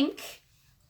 think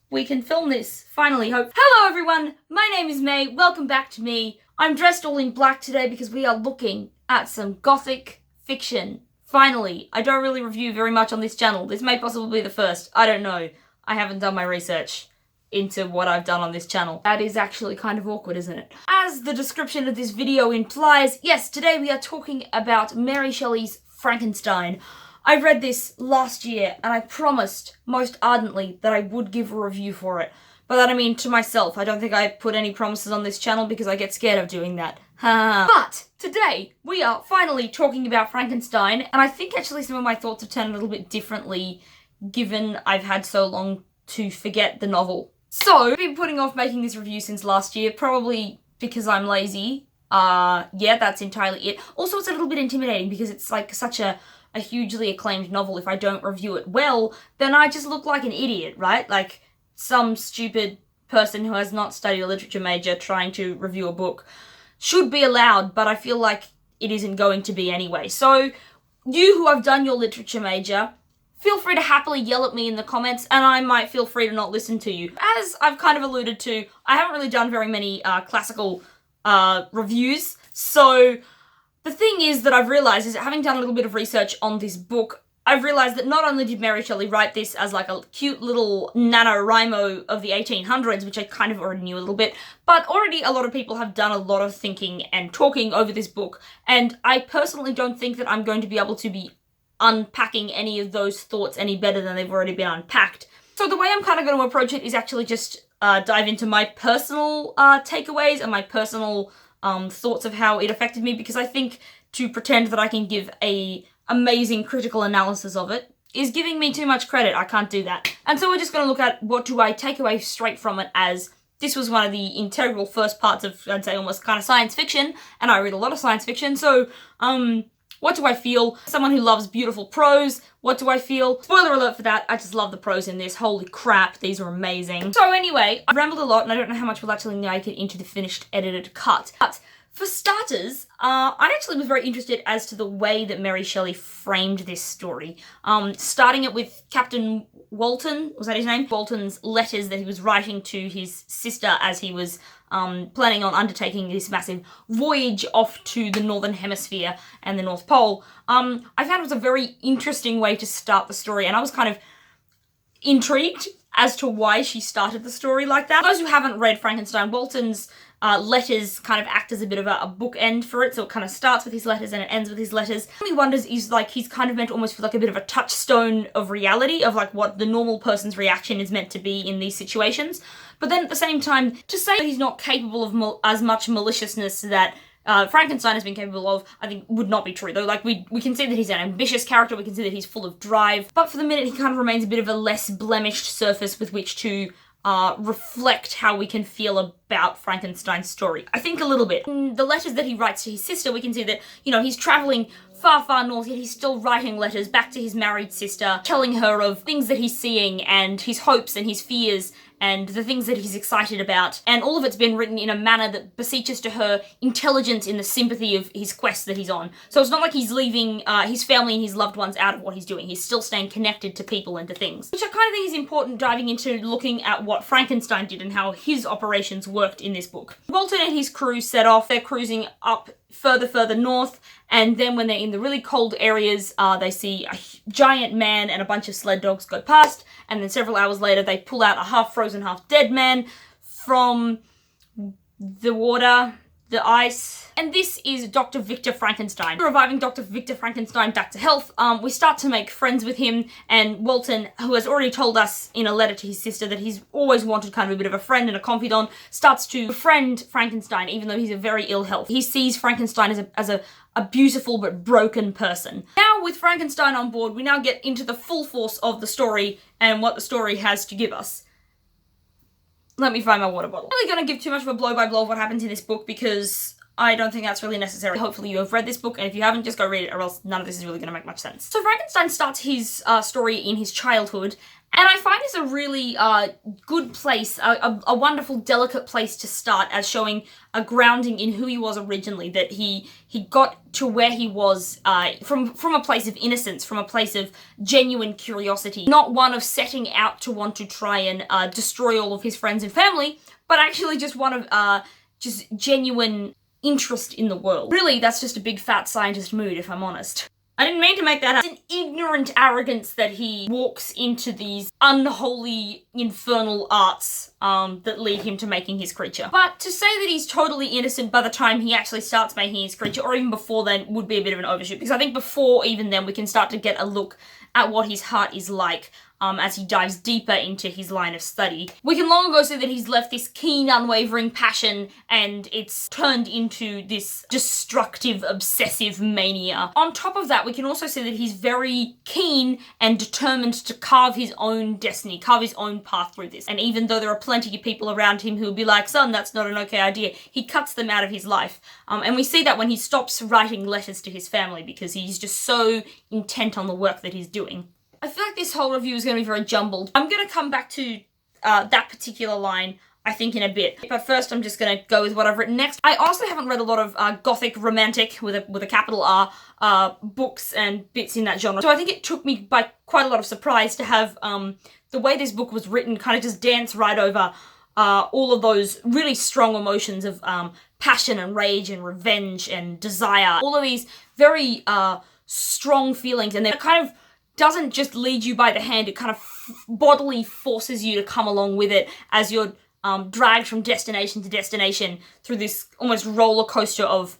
we can film this, finally. Hello everyone, my name is May, welcome back to me. I'm dressed all in black today because we are looking at some gothic fiction. Finally, I don't really review very much on this channel. This may possibly be the first, I don't know. I haven't done my research into what I've done on this channel. That is actually kind of awkward, isn't it? As the description of this video implies, yes, today we are talking about Mary Shelley's Frankenstein. I read this last year and I promised most ardently that I would give a review for it. By that I mean to myself. I don't think I put any promises on this channel because I get scared of doing that. But today we are finally talking about Frankenstein, and I think actually some of my thoughts have turned a little bit differently given I've had so long to forget the novel. So, I've been putting off making this review since last year, probably because I'm lazy. Yeah, that's entirely it. Also, it's a little bit intimidating because it's like such a hugely acclaimed novel. If I don't review it well, then I just look like an idiot, right? Like some stupid person who has not studied a literature major trying to review a book. Should be allowed, but I feel like it isn't going to be anyway. So, you who have done your literature major, feel free to happily yell at me in the comments, and I might feel free to not listen to you. As I've kind of alluded to, I haven't really done very many classical reviews, so the thing is that I've realised is that having done a little bit of research on this book, I've realised that not only did Mary Shelley write this as like a cute little NaNoWriMo of the 1800s, which I kind of already knew a little bit, but already a lot of people have done a lot of thinking and talking over this book, and I personally don't think that I'm going to be able to be unpacking any of those thoughts any better than they've already been unpacked. So the way I'm kind of going to approach it is actually just dive into my personal takeaways and my personal thoughts of how it affected me, because I think to pretend that I can give a amazing critical analysis of it is giving me too much credit. I can't do that. And so we're just going to look at what do I take away straight from it, as this was one of the integral first parts of, I'd say, almost kind of science fiction, and I read a lot of science fiction, so what do I feel? Someone who loves beautiful prose, what do I feel? Spoiler alert for that, I just love the prose in this. Holy crap, these are amazing. So anyway, I rambled a lot and I don't know how much we'll actually make it into the finished edited cut. But for starters, I actually was very interested as to the way that Mary Shelley framed this story. Starting it with Captain Walton, was that his name? Walton's letters that he was writing to his sister as he was planning on undertaking this massive voyage off to the Northern Hemisphere and the North Pole. I found it was a very interesting way to start the story, and I was kind of intrigued as to why she started the story like that. For those who haven't read Frankenstein, Walton's letters kind of act as a bit of a bookend for it, so it kind of starts with his letters and it ends with his letters. What he wonders is like he's kind of meant to almost feel like a bit of a touchstone of reality, of like what the normal person's reaction is meant to be in these situations. But then at the same time, to say that he's not capable of as much maliciousness that Frankenstein has been capable of, I think would not be true. Though, like, we can see that he's an ambitious character, we can see that he's full of drive, but for the minute he kind of remains a bit of a less blemished surface with which to reflect how we can feel about Frankenstein's story. I think a little bit. In the letters that he writes to his sister, we can see that, you know, he's travelling far, far north, yet he's still writing letters back to his married sister, telling her of things that he's seeing and his hopes and his fears and the things that he's excited about. And all of it's been written in a manner that beseeches to her intelligence in the sympathy of his quest that he's on. So it's not like he's leaving his family and his loved ones out of what he's doing. He's still staying connected to people and to things. Which I kind of think is important diving into looking at what Frankenstein did and how his operations worked in this book. Walton and his crew set off. They're cruising up further north, and then when they're in the really cold areas, they see a giant man and a bunch of sled dogs go past, and then several hours later they pull out a half-frozen, half-dead man from the water, the ice, and this is Dr. Victor Frankenstein. Reviving Dr. Victor Frankenstein back to health, we start to make friends with him, and Walton, who has already told us in a letter to his sister that he's always wanted kind of a bit of a friend and a confidant, starts to befriend Frankenstein even though he's a very ill health. He sees Frankenstein as a beautiful but broken person. Now with Frankenstein on board, we now get into the full force of the story and what the story has to give us. Let me find my water bottle. I'm not really going to give too much of a blow-by-blow of what happens in this book because I don't think that's really necessary. Hopefully you have read this book, and if you haven't, just go read it, or else none of this is really going to make much sense. So Frankenstein starts his story in his childhood, And I find this a really good place, a wonderful, delicate place to start as showing a grounding in who he was originally, that he got to where he was from a place of innocence, from a place of genuine curiosity, not one of setting out to want to try and destroy all of his friends and family, but actually just one of just genuine interest in the world. Really, that's just a big fat scientist mood, if I'm honest. I didn't mean to make that up. It's an ignorant arrogance that he walks into these unholy, infernal arts that lead him to making his creature. But to say that he's totally innocent by the time he actually starts making his creature, or even before then, would be a bit of an overshoot, because I think before even then we can start to get a look at what his heart is like as he dives deeper into his line of study. We can long ago see that he's left this keen, unwavering passion, and it's turned into this destructive, obsessive mania. On top of that, we can also see that he's very keen and determined to carve his own destiny, carve his own path through this. And even though there are plenty of people around him who will be like, son, that's not an okay idea, he cuts them out of his life. And we see that when he stops writing letters to his family, because he's just so intent on the work that he's doing. I feel like this whole review is going to be very jumbled. I'm going to come back to that particular line, I think, in a bit. But first, I'm just going to go with what I've written next. I also haven't read a lot of Gothic romantic, with a capital R, books and bits in that genre. So I think it took me by quite a lot of surprise to have the way this book was written kind of just dance right over all of those really strong emotions of passion and rage and revenge and desire. All of these very strong feelings, and they're kind of doesn't just lead you by the hand, it kind of bodily forces you to come along with it as you're dragged from destination to destination through this almost roller coaster of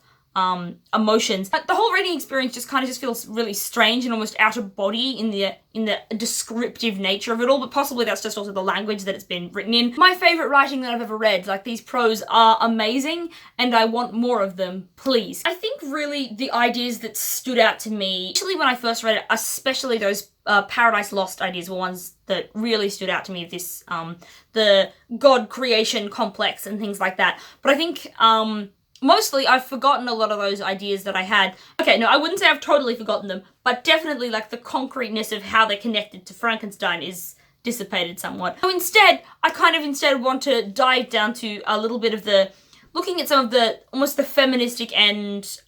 emotions. But the whole reading experience just kind of just feels really strange and almost out of body in the descriptive nature of it all, but possibly that's just also the language that it's been written in. My favourite writing that I've ever read. Like, these prose are amazing and I want more of them, please. I think really the ideas that stood out to me, actually when I first read it, especially those Paradise Lost ideas were ones that really stood out to me, this the God creation complex and things like that. But I think mostly, I've forgotten a lot of those ideas that I had. Okay, no, I wouldn't say I've totally forgotten them, but definitely, like, the concreteness of how they're connected to Frankenstein is dissipated somewhat. So instead, I kind of want to dive down to a little bit of looking at some of the, almost the feministic and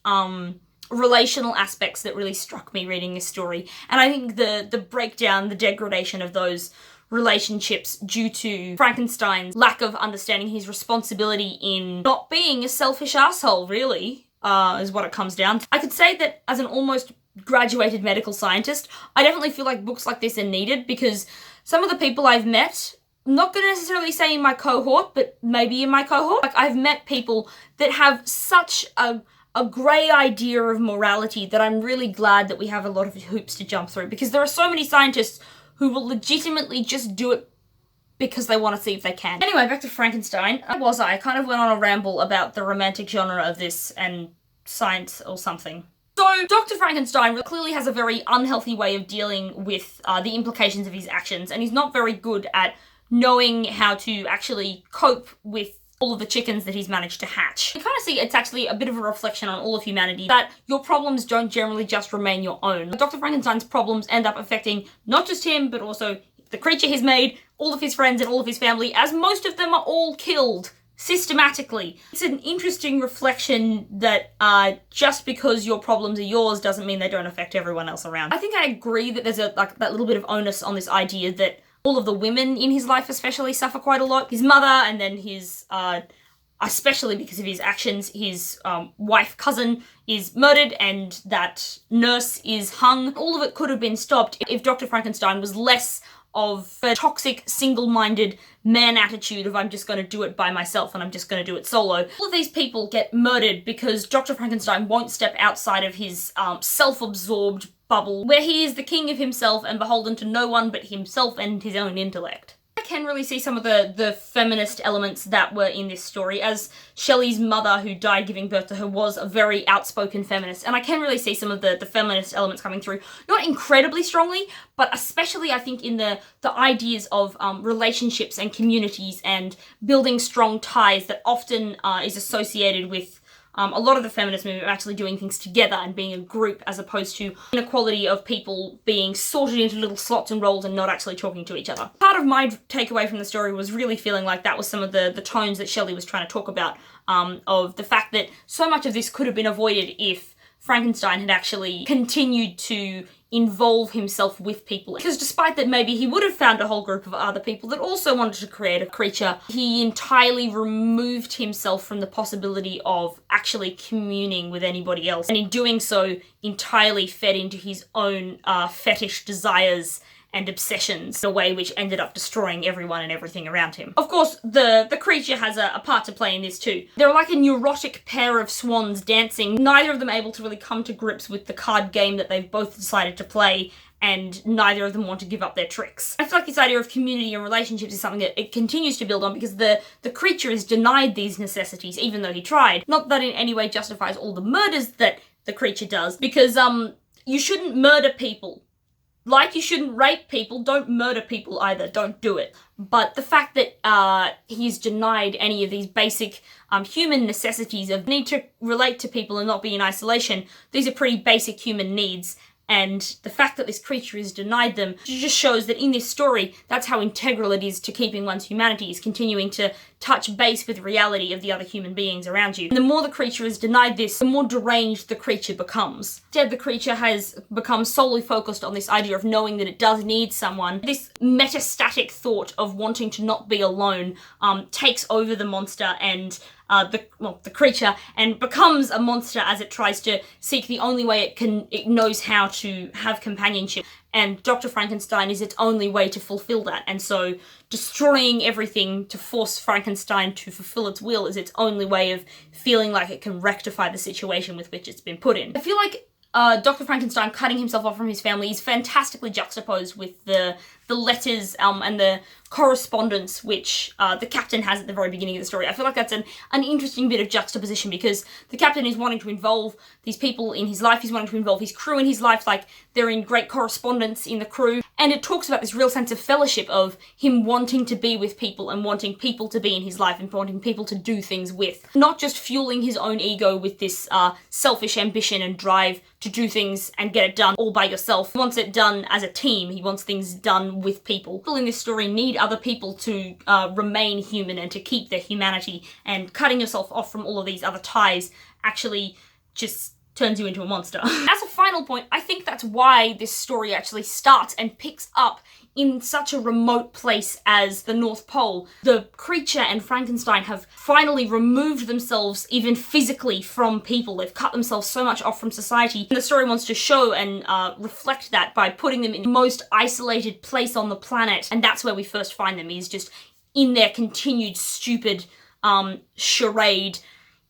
relational aspects that really struck me reading this story. And I think the breakdown, the degradation of those relationships due to Frankenstein's lack of understanding his responsibility in not being a selfish asshole, really, is what it comes down to. I could say that as an almost graduated medical scientist, I definitely feel like books like this are needed, because some of the people I've met, I'm not going to necessarily say in my cohort, but maybe in my cohort, like, I've met people that have such a grey idea of morality that I'm really glad that we have a lot of hoops to jump through, because there are so many scientists who will legitimately just do it because they want to see if they can. Anyway, back to Frankenstein. I kind of went on a ramble about the romantic genre of this and science or something. So, Dr. Frankenstein clearly has a very unhealthy way of dealing with the implications of his actions, and he's not very good at knowing how to actually cope with all of the chickens that he's managed to hatch. You kind of see it's actually a bit of a reflection on all of humanity, that your problems don't generally just remain your own. Dr. Frankenstein's problems end up affecting not just him, but also the creature he's made, all of his friends and all of his family, as most of them are all killed systematically. It's an interesting reflection that just because your problems are yours doesn't mean they don't affect everyone else around. I think I agree that there's that little bit of onus on this idea that all of the women in his life especially suffer quite a lot. His mother, and then his, especially because of his actions, his wife cousin is murdered, and that nurse is hung. All of it could have been stopped if Dr. Frankenstein was less of a toxic, single-minded man attitude of I'm just going to do it by myself and I'm just going to do it solo. All of these people get murdered because Dr. Frankenstein won't step outside of his self-absorbed bubble, where he is the king of himself and beholden to no one but himself and his own intellect. I can really see some of the feminist elements that were in this story, as Shelley's mother, who died giving birth to her, was a very outspoken feminist, and I can really see some of the feminist elements coming through, not incredibly strongly, but especially I think in the ideas of relationships and communities and building strong ties that often is associated with a lot of the feminist movement are actually doing things together and being a group, as opposed to inequality of people being sorted into little slots and roles and not actually talking to each other. Part of my takeaway from the story was really feeling like that was some of the tones that Shelley was trying to talk about, of the fact that so much of this could have been avoided if Frankenstein had actually continued to involve himself with people. Because despite that maybe he would have found a whole group of other people that also wanted to create a creature, he entirely removed himself from the possibility of actually communing with anybody else. And in doing so, entirely fed into his own fetish desires and obsessions in a way which ended up destroying everyone and everything around him. Of course, the creature has a part to play in this too. They're like a neurotic pair of swans dancing, neither of them able to really come to grips with the card game that they've both decided to play, and neither of them want to give up their tricks. I feel like this idea of community and relationships is something that it continues to build on, because the creature is denied these necessities even though he tried. Not that in any way justifies all the murders that the creature does, because you shouldn't murder people. Like you shouldn't rape people, don't murder people either, don't do it. But the fact that he's denied any of these basic human necessities of need to relate to people and not be in isolation, these are pretty basic human needs. And the fact that this creature is denied them just shows that in this story, that's how integral it is to keeping one's humanity, is continuing to touch base with reality of the other human beings around you. And the more the creature is denied this, the more deranged the creature becomes. Instead, the creature has become solely focused on this idea of knowing that it does need someone. This metastatic thought of wanting to not be alone takes over the monster and the creature, and becomes a monster as it tries to seek the only way it knows how to have companionship. And Dr. Frankenstein is its only way to fulfill that. And so destroying everything to force Frankenstein to fulfill its will is its only way of feeling like it can rectify the situation with which it's been put in. I feel like Dr. Frankenstein cutting himself off from his family is fantastically juxtaposed with the letters and the correspondence which the captain has at the very beginning of the story. I feel like that's an interesting bit of juxtaposition, because the captain is wanting to involve these people in his life, he's wanting to involve his crew in his life, like they're in great correspondence in the crew, and it talks about this real sense of fellowship of him wanting to be with people and wanting people to be in his life and wanting people to do things with. Not just fueling his own ego with this selfish ambition and drive to do things and get it done all by yourself. He wants it done as a team, he wants things done with people. People in this story need other people to remain human and to keep their humanity, and cutting yourself off from all of these other ties actually just turns you into a monster. As a final point, I think that's why this story actually starts and picks up in such a remote place as the North Pole. The creature and Frankenstein have finally removed themselves, even physically, from people. They've cut themselves so much off from society. And the story wants to show and reflect that by putting them in the most isolated place on the planet. And that's where we first find them, is just in their continued stupid charade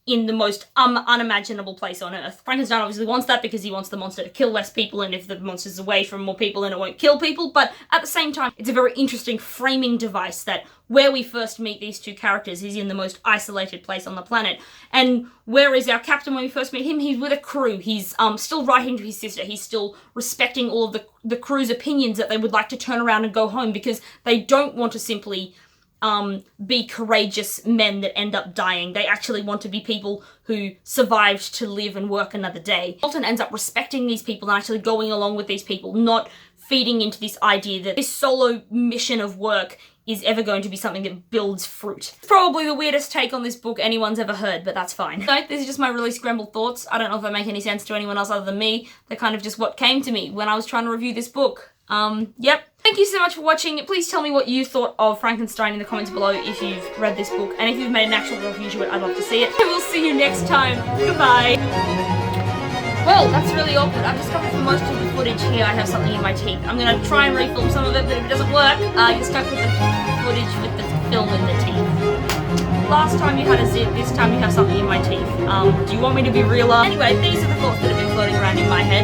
in the most unimaginable place on Earth. Frankenstein obviously wants that because he wants the monster to kill less people, and if the monster's away from more people then it won't kill people, but at the same time it's a very interesting framing device that where we first meet these two characters is in the most isolated place on the planet. And where is our captain when we first meet him? He's with a crew. He's still writing to his sister. He's still respecting all of the crew's opinions that they would like to turn around and go home, because they don't want to simply be courageous men that end up dying. They actually want to be people who survived to live and work another day. Dalton ends up respecting these people and actually going along with these people, not feeding into this idea that this solo mission of work is ever going to be something that builds fruit. It's probably the weirdest take on this book anyone's ever heard, but that's fine. So, this is just my really scrambled thoughts. I don't know if they make any sense to anyone else other than me. They're kind of just what came to me when I was trying to review this book. Yep. Thank you so much for watching. Please tell me what you thought of Frankenstein in the comments below if you've read this book, and if you've made an actual review to it, I'd love to see it. And we'll see you next time. Goodbye. Well, that's really awkward. I've discovered for most of the footage here I have something in my teeth. I'm gonna try and refilm some of it, but if it doesn't work, you're stuck with the footage with the film in the teeth. Last time you had a zit, this time you have something in my teeth. Do you want me to be realer? Anyway, these are the thoughts that have been floating around in my head.